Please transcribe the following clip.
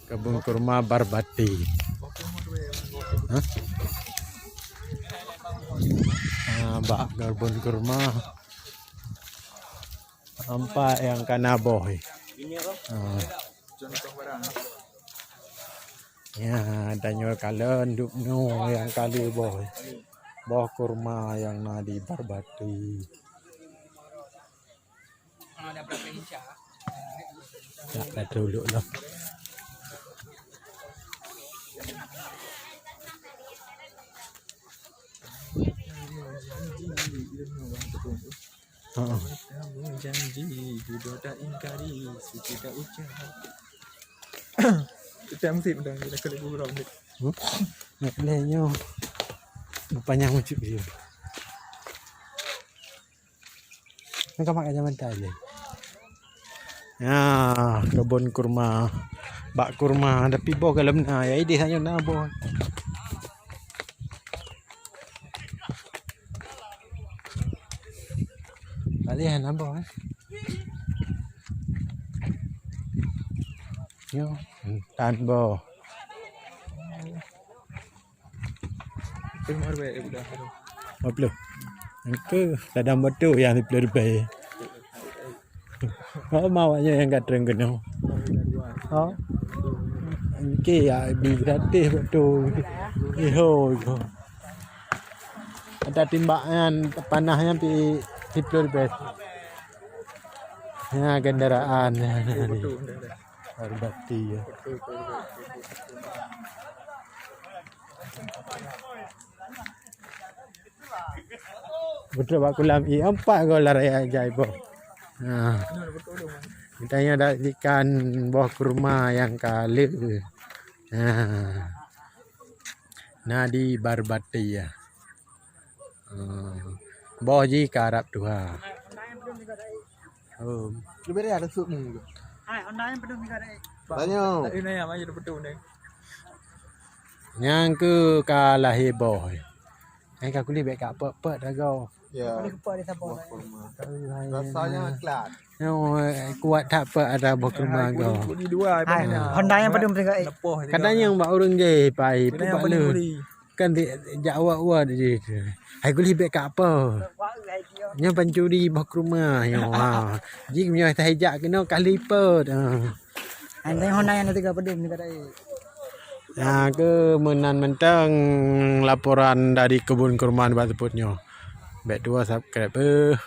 kebun kurma Barbati. Hah? Bak kebun kurma. Nampak yang kanaboy. Ya, Daniel kalen dupno yang kali boy. Boh kurma yang nadi Barbati. Tak dulu lah. Janji duduk tak ingkari suci tak ucap. Kita mesti dah kita kena gurau ni. Nak lenyong. Panjang ucup dia. Nak makan zaman tadi. Ya, kebun kurma. Bak kurma tapi boh kalau na ya ide hanya na boh. Kalian na boh. Yo, tan boh. Tengok arwah budak tu. Apa lu? Engke kadang betul yang lebih. Oh mawanya yang kadang kena. Oh. Engke ya di gratis betul. Iho. Ada timbangan panahnya pi 10 lebih. Ya kendaraan. Barbati ya. Betul Pak Kulam I empat gol raya ajaib. Nah. Kita ada ikan buah kurma yang kali. Nah. Nadi Barbati ya. Boh ji karap tuha. Oh, Lebih ada sup ni. Hai, online belum juga ada. tanya. Tak ini yang macam betul ni. Yang ke kalah boh. Ai ka kuli baik apa dah kau. Ya. Boleh kepak dia sabar. Rasanya kelat. Kuat tak apa ada buah kurma kau. Kuli dua. Hai, Honda yang belum juga. Kadang yang bak urang je pai Yang paling kuli. kan jawab dia. Ai kuli baik apa. Nya pancuri buah kurma yo ha. Ji punya tahajak kena kali pet. Anda Honda yang tiga belum juga ada. Ya ke menan mentang laporan dari kebun kurma Batu Putnya. Baik dua subscribe.